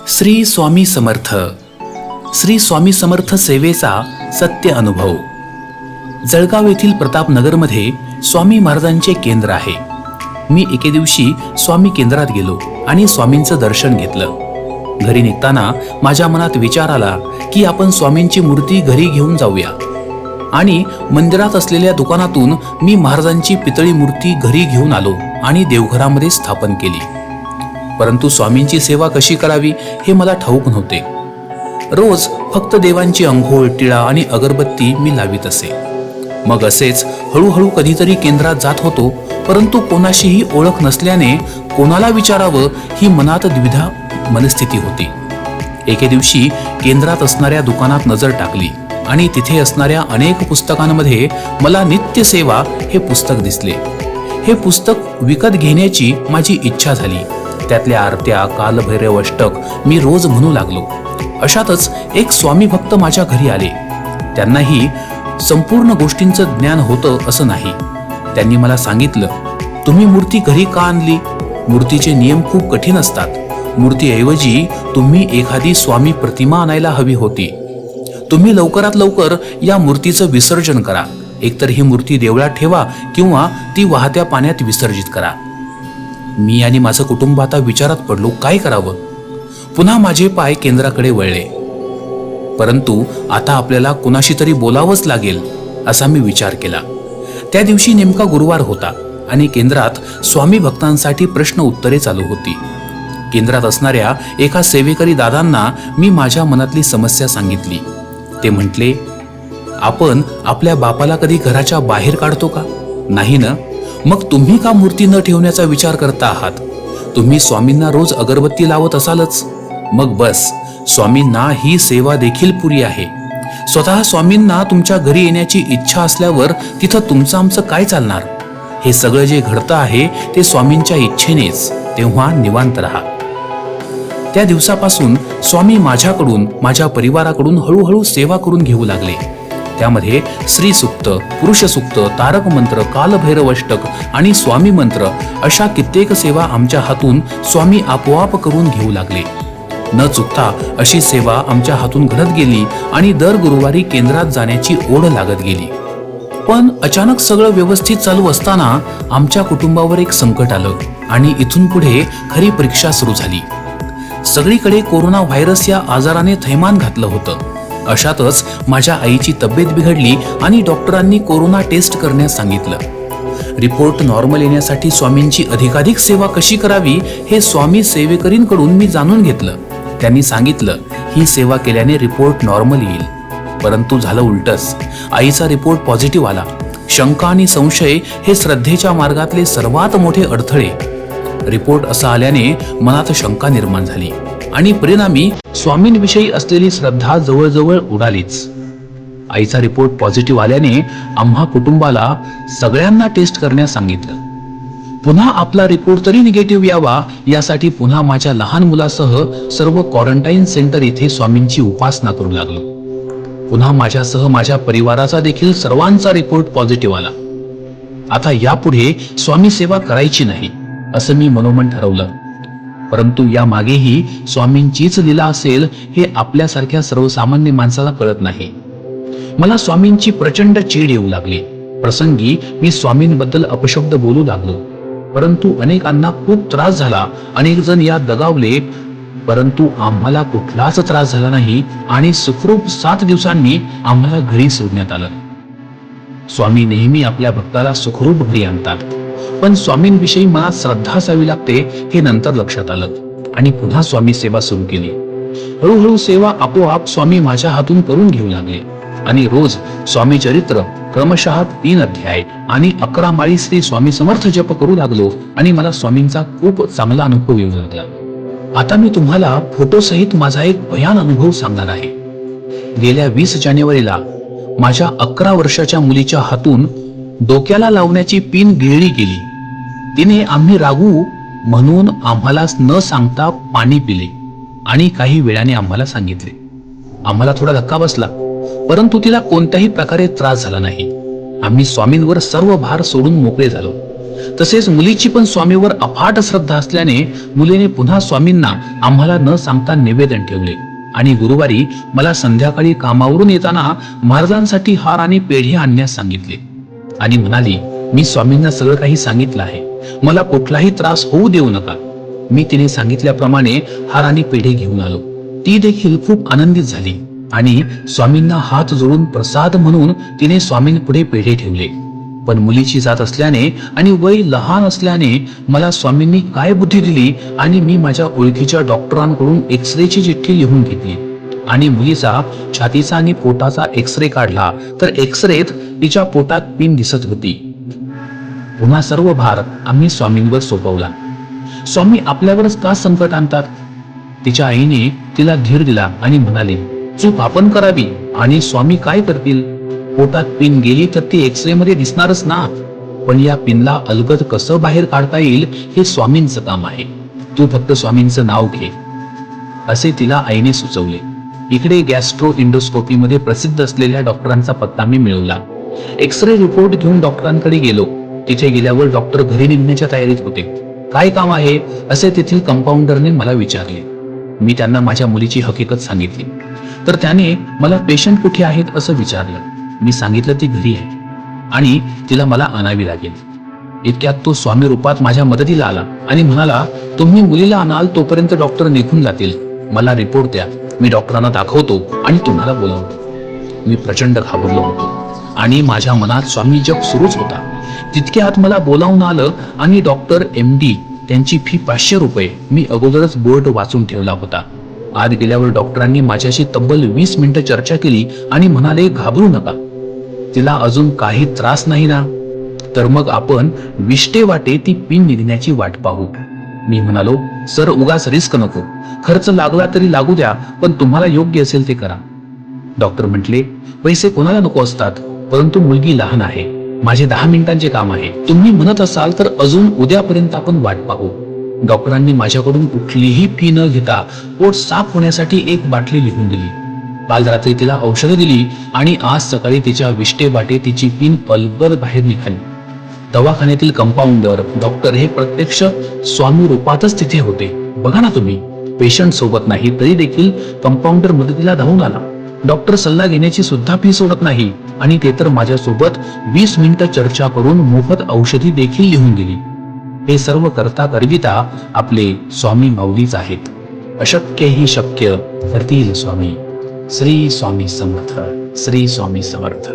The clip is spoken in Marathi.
श्री स्वामी समर्थ. श्री स्वामी समर्थ सेवेचा सत्य अनुभव. जळगाव येथील प्रतापनगरमध्ये स्वामी महाराजांचे केंद्र आहे. मी एके दिवशी स्वामी केंद्रात गेलो आणि स्वामींचं दर्शन घेतलं. घरी निघताना माझ्या मनात विचार आला की आपण स्वामींची मूर्ती घरी घेऊन जाऊया. आणि मंदिरात असलेल्या दुकानातून मी महाराजांची पितळी मूर्ती घरी घेऊन आलो आणि देवघरामध्ये स्थापन केली. परंतु स्वामींची सेवा कशी करावी हे मला ठाऊक नव्हते. रोज फक्त देवांची अंघोळ, टिळा आणि अगरबत्ती मी लावित असे. मग असेच हळूहळू कधीतरी केंद्रात जात होतो, परंतु कोणाशीही ओळख नसल्याने कोणाला विचारावं ही मनात द्विधा मनस्थिती होती. एके दिवशी केंद्रात असणाऱ्या दुकानात नजर टाकली आणि तिथे असणाऱ्या अनेक पुस्तकांमध्ये मला नित्य सेवा हे पुस्तक दिसले. हे पुस्तक विकत घेण्याची माझी इच्छा झाली. त्यातल्या आरत्या, कालभैरव अष्टक मी रोज म्हणू लागलो. अशातच एक स्वामी भक्त माझ्या घरी आले. त्यांनाही संपूर्ण गोष्टींचं ज्ञान होतं असं नाही. त्यांनी मला सांगितलं, तुम्ही मूर्ती घरी का आणली? मूर्तीचे नियम खूप कठीण असतात. मूर्तीऐवजी तुम्ही एखादी स्वामी प्रतिमा आणायला हवी होती. तुम्ही लवकरात लवकर या मूर्तीचं विसर्जन करा. एकतर ही मूर्ती देवळात ठेवा किंवा ती वाहत्या पाण्यात विसर्जित करा. मी आणि माझं कुटुंब आता विचारात पडलो, काय करावं? पुन्हा माझे पाय केंद्राकडे वळले. परंतु आता आपल्याला कुणाशी तरी बोलावंच लागेल असा मी विचार केला. त्या दिवशी नेमका गुरुवार होता आणि केंद्रात स्वामी भक्तांसाठी प्रश्न उत्तरे चालू होती. केंद्रात असणाऱ्या एका सेवेकरी दादांना मी माझ्या मनातली समस्या सांगितली. ते म्हटले, आपण आपल्या बापाला कधी घराच्या बाहेर काढतो का? नाही ना. मग तुम्ही का मूर्ती न ठेवण्याचा विचार करता आहात? तुम्ही स्वामींना रोज अगरबत्ती लावत असालच. मग बस, स्वामींना ही सेवा देखील पुरी आहे. स्वतः स्वामींना तुमच्या घरी येण्याची इच्छा असल्यावर तिथं तुमचं आमचं काय चालणार? हे सगळं जे घडतं आहे ते स्वामींच्या इच्छेनेच. तेव्हा निवांत राहा. त्या दिवसापासून स्वामी माझ्याकडून, माझ्या परिवाराकडून हळूहळू सेवा करून घेऊ लागले. त्यामध्ये स्त्री सुक्त, पुरुष सुक्त, तारक मंत्र, कालभैरव अष्टक आणि स्वामी मंत्र अशा कित्येक सेवा आमच्या हातून स्वामी आपोआप करून घेऊ लागले. न चुकता अशी सेवा आमच्या हातून घडत गेली आणि दर गुरुवारी केंद्रात जाण्याची ओढ लागत गेली. पण अचानक सगळं व्यवस्थित चालू असताना आमच्या कुटुंबावर एक संकट आलं आणि इथून पुढे खरी परीक्षा सुरू झाली. सगळीकडे कोरोना व्हायरस या आजाराने थैमान घातलं होतं. अशातच माझ्या आईची तब्येत बिघडली आणि डॉक्टरांनी कोरोना टेस्ट करण्यास सांगितलं. रिपोर्ट नॉर्मल येण्यासाठी स्वामींची अधिकाधिक सेवा कशी करावी हे स्वामी सेवेकरींकडून मी जाणून घेतलं. त्यांनी सांगितलं, ही सेवा केल्याने रिपोर्ट नॉर्मल येईल. परंतु झालं उलटच. आईचा रिपोर्ट पॉझिटिव्ह आला. शंका आणि संशय हे श्रद्धेच्या मार्गातले सर्वात मोठे अडथळे. रिपोर्ट असा आल्याने मनात शंका निर्माण झाली आणि परिणामी स्वामींविषयी असलेली श्रद्धा जवळजवळ उडालीच. आईचा रिपोर्ट पॉझिटिव्ह आल्याने आम्हा कुटुंबाला सगळ्यांना टेस्ट करण्यास सांगितलं. पुन्हा आपला रिपोर्ट तरी निगेटिव्ह यावा यासाठी पुन्हा माझ्या लहान मुलासह सर्व क्वारंटाईन सेंटर इथे स्वामींची उपासना करू लागलो. पुन्हा माझ्यासह माझ्या परिवाराचा देखील सर्वांचा रिपोर्ट पॉझिटिव्ह आला. आता यापुढे स्वामी सेवा करायची नाही असं मी मनोमन ठरवलं. परंतु या मागेही स्वामींचीच लीला असेल हे आपल्यासारख्या सर्वसामान्य माणसाला कळत नाही. मला स्वामींची प्रचंड चीड येऊ लागली. प्रसंगी मी स्वामींबद्दल अपशब्द बोलू लागलो. परंतु अनेकांना खूप त्रास झाला. अनेक जण यात दगावले. परंतु आम्हाला कुठलाच त्रास झाला नाही आणि सुखरूप 7 दिवसांनी आम्हाला घरी सोडण्यात आलं. स्वामी नेहमी आपल्या भक्ताला सुखरूप घरी आणतात. पण स्वामींविषयी मनात श्रद्धा असावी लागते हे नंतर लक्षात आलं आणि पुन्हा स्वामी सेवा सुरू केली. हळूहळू सेवा आपोआप स्वामी माझ्या हातून करून घेऊ लागले आणि रोज स्वामी चरित्र क्रमशः 3 अध्याय आणि 11 माळी श्री स्वामी समर्थ जप करू लागलो आणि मला स्वामींचा खूप चांगला अनुभव येऊ लागला. आता मी तुम्हाला फोटोसहित माझा एक भयान अनुभव सांगणार आहे. गेल्या 20 जानेवारीला माझ्या 11 वर्षाच्या मुलीच्या हातून डोक्याला लावण्याची पिन गिळली गेली. तिने आम्ही रागू म्हणून आम्हाला न सांगता पाणी पिले आणि काही वेळाने आम्हाला सांगितले. आम्हाला थोडा धक्का बसला, परंतु तिला कोणत्याही प्रकारे त्रास झाला नाही. आम्ही स्वामींवर सर्व भार सोडून मोकळे झालो. तसेच मुलीची पण स्वामीवर अफाट श्रद्धा असल्याने मुलीने पुन्हा स्वामींना आम्हाला न सांगता निवेदन ठेवले आणि गुरुवारी मला संध्याकाळी कामावरून येताना महाराजांसाठी हार आणि पेढे आणण्यास सांगितले आणि म्हणाली, मी स्वामींना सगळं काही सांगितलं आहे, मला कुठलाही त्रास होऊ देऊ नका. मी तिने सांगितल्याप्रमाणे हार आणि पेढे घेऊन आलो. ती देखील खूप आनंदित झाली आणि स्वामींना हात जोडून प्रसाद म्हणून तिने स्वामींपुढे पेढे ठेवले. पण मुलीची जात असल्याने आणि वय लहान असल्याने मला स्वामींनी काय बुद्धी दिली आणि मी माझ्या ओळखीच्या डॉक्टरांकडून एक्सरेची चिठ्ठी लिहून घेतली आणि मुलीचा छातीचा आणि पोटाचा एक्सरे काढला तर एक्सरेत तिच्या पोटात पिन दिसत होती. पुन्हा सर्व भार आम्ही स्वामींवर सोपवला. स्वामी आपल्यावरच का संकट आणतात? तिच्या आईने तिला धीर दिला आणि म्हणाले, चूक आपण करावी आणि स्वामी काय करतील? पोटात पिन गेली तर ती एक्सरे मध्ये दिसणारच ना, पण या पिनला अलगद कसं बाहेर काढता येईल हे स्वामींचं काम आहे. तू फक्त स्वामींचं नाव घे, असे तिला आईने सुचवले. इकडे गॅस्ट्रो इंडोस्कोपी मध्ये प्रसिद्ध असलेल्या डॉक्टरांचा पत्ता मी मिळवला. एक्सरे रिपोर्ट घेऊन डॉक्टरांकडे गेलो. तिथे गेल्यावर डॉक्टर घरी निघण्याच्या तयारीत होते. काय काम आहे असे तेथील कंपाऊंडरने मला विचारले. मी त्यांना माझ्या मुलीची हकीकत सांगितली तर त्याने मला पेशंट कुठे आहेत असं विचारलं. मी सांगितलं ती घरी आहे आणि तिला मला आणावी लागेल. इतक्यात तो स्वामी रूपात माझ्या मदतीला आला आणि म्हणाला, तुम्ही मुलीला आणाल तोपर्यंत डॉक्टर निघून जातील, मला रिपोर्ट द्या, मी डॉक्टरांना दाखवतो आणि तुम्हाला बोलावतो. मी प्रचंड घाबरलो होतो आणि माझ्या मनात स्वामी जप सुरूच होता. तितक्यात मला बोलावून आलं आणि डॉक्टर MD, त्यांची फी 500 रुपये, मी अगोदरच बोर्ड वाचून ठेवला होता. आत गेल्यावर डॉक्टरांनी माझ्याशी तब्बल 20 मिनिटं चर्चा केली आणि म्हणाले, घाबरू नका, तिला अजून काही त्रास नाही ना, तर मग आपण विष्टे वाटे ती पिन निघण्याची वाट पाहू. मी म्हणालो, सर उगाच रिस्क नको, खर्च लागला तरी लागू द्या, पण तुम्हाला योग्य असेल ते करा. डॉक्टर म्हटले, पैसे कोणाला नको असतात, परंतु मुलगी लहान आहे, माझे 10 मिनिटांचे काम आहे, तुम्ही म्हणत असाल तर अजून उद्यापर्यंत आपण वाट पाहू. डॉक्टरांनी माझ्याकडून कुठलीही फी न घेता पोट साफ होण्यासाठी एक बाटली लिहून दिली. काल रात्री तिला औषधं दिली आणि आज सकाळी तिच्या विष्टे वाटे तिची पिन अलगद बाहेर निघाली. दवाखान्यातील कंपाऊंडर, डॉक्टर हे प्रत्यक्ष स्वामी रूपातच तिथे होते. बघा ना तुम्ही, पेशंट सोबत नाही तरी देखील कंपाऊंडर मदतीला धावून आला. डॉक्टर सल्ला घेण्याची सुद्धा फी सोडत नाही आणि ते तर माझ्यासोबत 20 मिनिटं चर्चा करून मोफत औषधी देखील लिहून दिली. हे सर्व करता करविता आपले स्वामी माऊलीच आहेत. अशक्य ही शक्य करतील स्वामी. श्री स्वामी समर्थ. श्री स्वामी समर्थ.